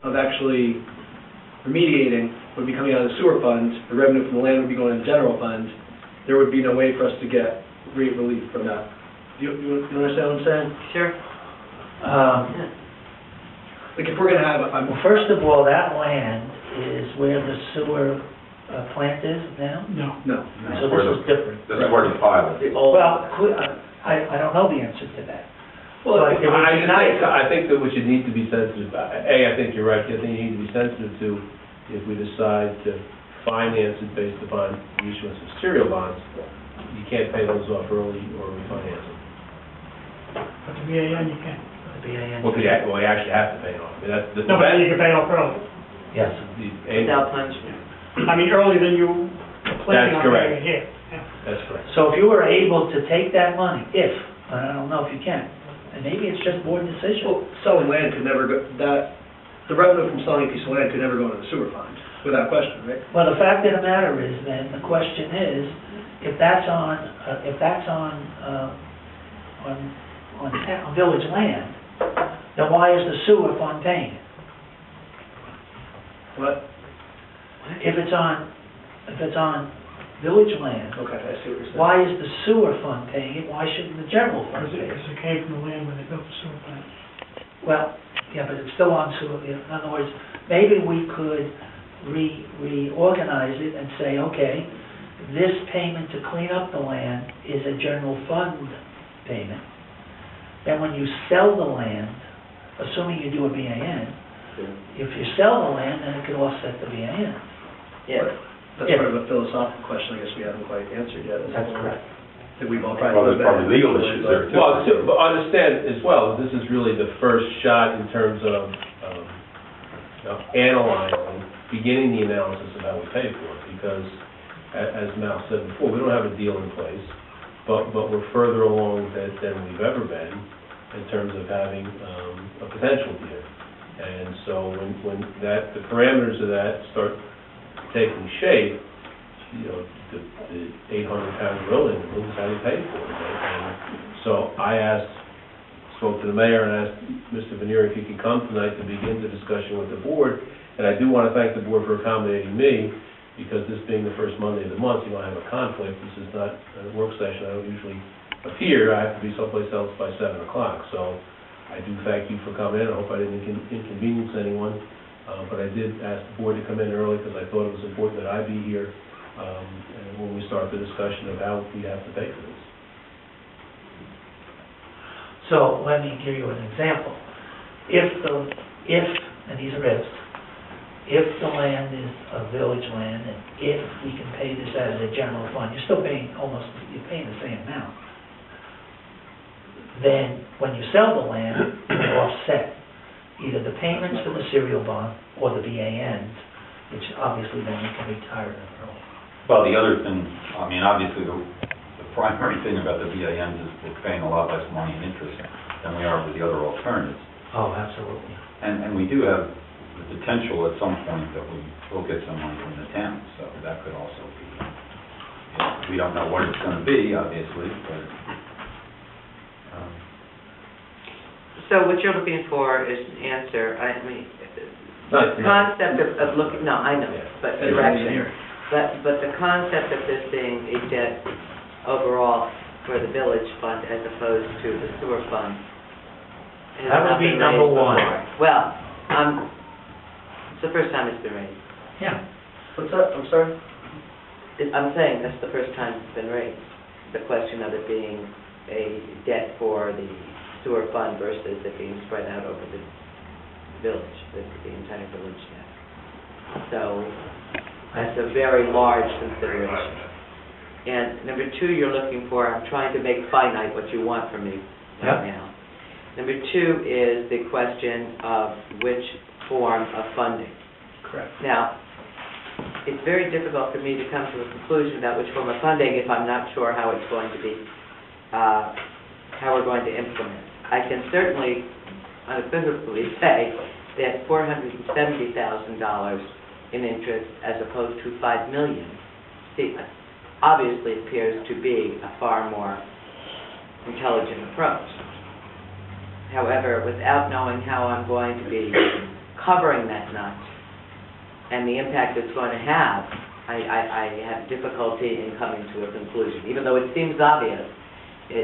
of actually remediating would be coming out of the sewer fund, the revenue from the land would be going in the general fund, there would be no way for us to get relief from that. You understand what I'm saying? Sure. Like if we're going to have, Well, first of all, that land is where the sewer plant is now? No. So this is different. This is where the pilot is. Well, I don't know the answer to that. Well, But it would be nice. I think that what you need to be sensitive, I think you're right, I think you need to be sensitive to, if we decide to finance it based upon the issuance of serial bonds, you can't pay those off early or refinance them. But the BAN, you can't. The BAN. Well, you actually have to pay it off. I mean, that's the No, but you can pay it off early. Yes. Without punishment. I mean, earlier than you were planning on correct. paying it here. Yeah. That's correct. So if you were able to take that money, I don't know if you can, and maybe it's just board decision. Well, selling land could never go, the revenue from selling a piece of land could never go into the sewer fund, without question, right? Well, the fact of the matter is, then, the question is, if that's on village land, then why is the sewer fund paying it? What? If it's on village land, Okay, I see what you're saying. why is the sewer fund paying it? Why shouldn't the general fund Because pay it? it came from the land where they built the sewer plant. Well, yeah, but it's still on sewer. In other words, maybe we could reorganize it and say, okay, this payment to clean up the land is a general fund payment. Then when you sell the land, assuming you do a BAN, if you sell the land, then it could offset the BAN. Yes. That's part of a philosophical question I guess we haven't quite answered yet. That's correct. That we've all Well, there's probably legal issues there, too. Well, but understand as well, this is really the first shot in terms of analyzing, beginning the analysis of how we pay for it, because as Mal said before, we don't have a deal in place, but we're further along than we've ever been in terms of having a potential deal. And so when the parameters of that start taking shape, the 800-pound gorilla in the room is how you pay for it. And so I spoke to the mayor and asked Mr. Vanier if he could come tonight to begin the discussion with the board. And I do want to thank the board for accommodating me, because this being the first Monday of the month, I have a conflict. This is not a work session. I don't usually appear. I have to be someplace else by 7 o'clock. So I do thank you for coming in. I hope I didn't inconvenience anyone. But I did ask the board to come in early because I thought it was important that I be here and when we start the discussion of how we have to pay for this. So let me give you an example. And these are ifs, if the land is a village land, and if we can pay this out of the general fund, you're still paying you're paying the same amount. Then when you sell the land, you offset either the payments for the serial bond or the BANs, which obviously then you can retire them early. Well, the other thing, I mean, obviously, the primary thing about the BANs is we're paying a lot less money in interest than we are with the other alternatives. Oh, absolutely. And we do have the potential at some point that we will get some money from the town, so that could also be, we don't know what it's going to be, obviously, but... So what you're looking for is an answer, I mean, Not the concept of looking, no, I know, but direction. But the concept of this being a debt overall for the village fund as opposed to the sewer fund. has That not would be been number raised one. before. Well, it's the first time it's been raised. Yeah. What's that? I'm sorry? I'm saying that's the first time it's been raised. The question of it being a debt for the sewer fund versus it being spread out over the village, the entire village debt. So that's a very large consideration. And number two, you're looking for, I'm trying to make finite what you want from me right now. Number two is the question of which form of funding. Correct. Now, it's very difficult for me to come to a conclusion about which form of funding if I'm not sure how it's going to be, how we're going to implement. I can certainly unequivocally say that $470,000 in interest as opposed to $5 million, obviously appears to be a far more intelligent approach. However, without knowing how I'm going to be covering that nut and the impact it's going to have, I have difficulty in coming to a conclusion. Even though it seems obvious,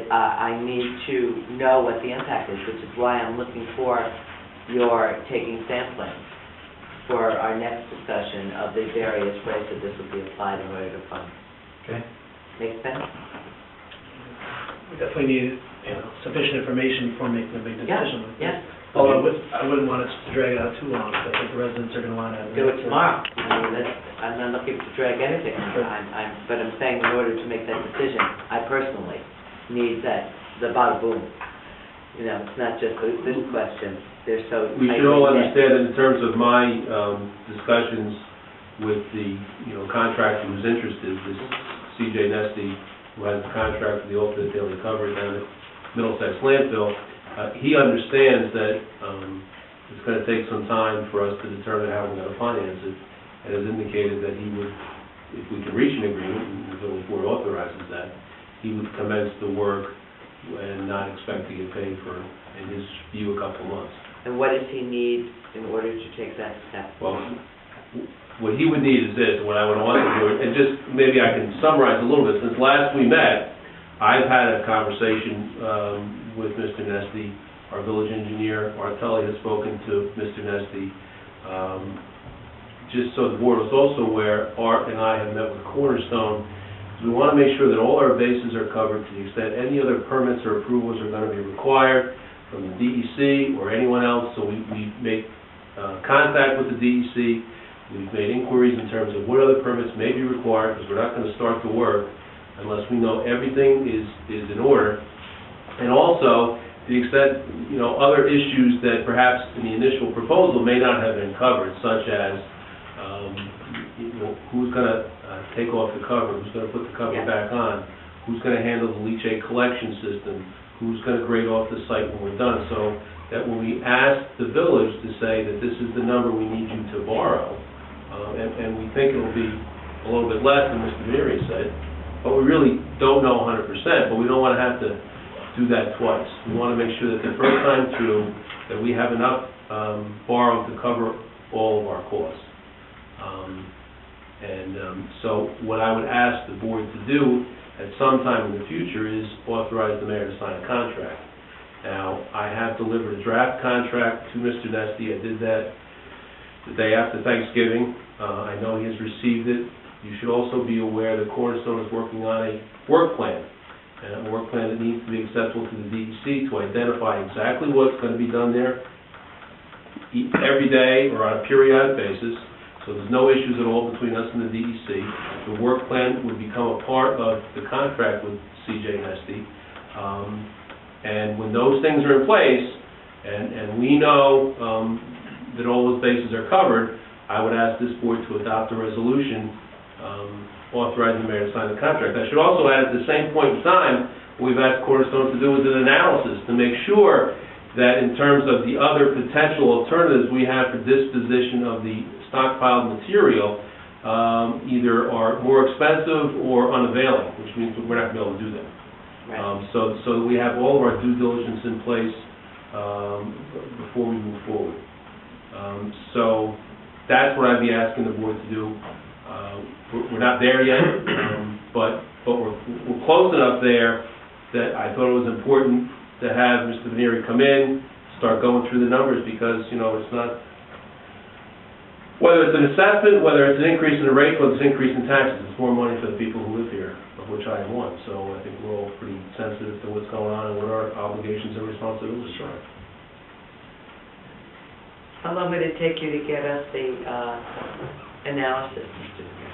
I need to know what the impact is, which is why I'm looking for your taking sampling for our next discussion of the various ways that this will be applied in order to fund. Okay. Make sense? We definitely need, sufficient information before making a big decision. Yeah. Although I wouldn't want it to drag it out too long, because I think the residents are gonna wanna have. Do it tomorrow. I mean, I'm not looking to drag anything. But I'm saying in order to make that decision, I personally need the bada boom. It's not just this question. They're so We should tightly all knit. understand that in terms of my discussions with the, contractor who's interested, this C.J. Nesty, who has the contract for the alternate daily cover down at Middlesex landfill, he understands that it's going to take some time for us to determine how we're going to finance it, and has indicated that he would, if we can reach an agreement, and the village board authorizes that, he would commence the work and not expect to get paid for, in his view, a couple of months. And what does he need in order to take that step? Well, what he would need is this, what I would want to do, and just maybe I can summarize a little bit. Since last we met, I've had a conversation with Mr. Nesty, our village engineer. Artelli has spoken to Mr. Nesty. Just so the board was also aware, Art and I have met with Cornerstone. We want to make sure that all our bases are covered to the extent any other permits or approvals are going to be required from the DEC or anyone else. So we make contact with the DEC. We've made inquiries in terms of what other permits may be required, because we're not going to start the work unless we know everything is in order. And also, to the extent, other issues that perhaps in the initial proposal may not have been covered, such as, who's going to take off the cover, who's going to put the cover back on, who's going to handle the leachate collection system, who's going to grade off the site when we're done, so that when we ask the village to say that this is the number we need you to borrow, and we think it'll be a little bit less than Mr. Meary said, but we really don't know 100%, but we don't want to have to do that twice. We want to make sure that the first time through, that we have enough borrowed to cover all of our costs. So what I would ask the board to do at some time in the future is authorize the mayor to sign a contract. Now, I have delivered a draft contract to Mr. Nesty. I did that the day after Thanksgiving. I know he has received it. You should also be aware that Cornerstone is working on a work plan, a work plan that needs to be acceptable to the DEC to identify exactly what's going to be done there every day or on a periodic basis. So there's no issues at all between us and the DEC. The work plan would become a part of the contract with C.J. Nesty. And when those things are in place, and we know that all those bases are covered, I would ask this board to adopt a resolution authorizing the mayor to sign the contract. I should also add, at the same point in time, what we've asked Cornerstone to do is an analysis to make sure that in terms of the other potential alternatives we have for disposition of the stockpiled material, either are more expensive or unavailing, which means we're not going to be able to do that. Right. So we have all of our due diligence in place before we move forward. So that's what I'd be asking the board to do. We're not there yet, but we're close enough there that I thought it was important to have Mr. Vanieri come in, start going through the numbers, because, it's not, whether it's an assessment, whether it's an increase in the rate, whether it's an increase in taxes, it's more money for the people who live here, of which I am one. So I think we're all pretty sensitive to what's going on and what our obligations and responsibilities are. How long would it take you to get us the analysis, Mr. Vanieri?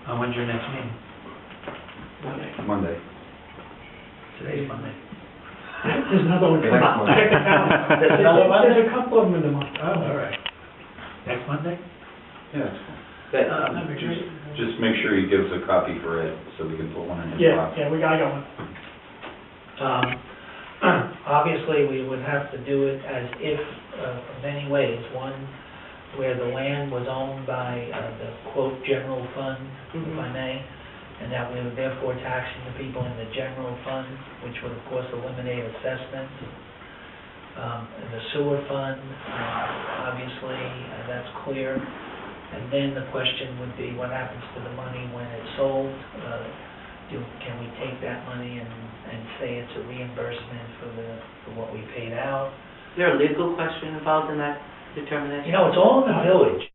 When's your next meeting? Monday. Today's Monday. There's another one. Next Monday. There's another Monday? There's a couple of them in the month. Oh, all right. Next Monday? Yeah. Good. Just make sure he gives a copy for Ed, so we can put one in his box. Yeah, I got one. Obviously, we would have to do it as if, many ways. One, where the land was owned by the quote general fund, if I may, and that we were therefore taxing the people in the general fund, which would of course eliminate assessments. the sewer fund, obviously, that's clear. And then the question would be, what happens to the money when it's sold? Can we take that money and say it's a reimbursement for what we paid out? Is there a legal question involved in that determination? You know, it's all in the village.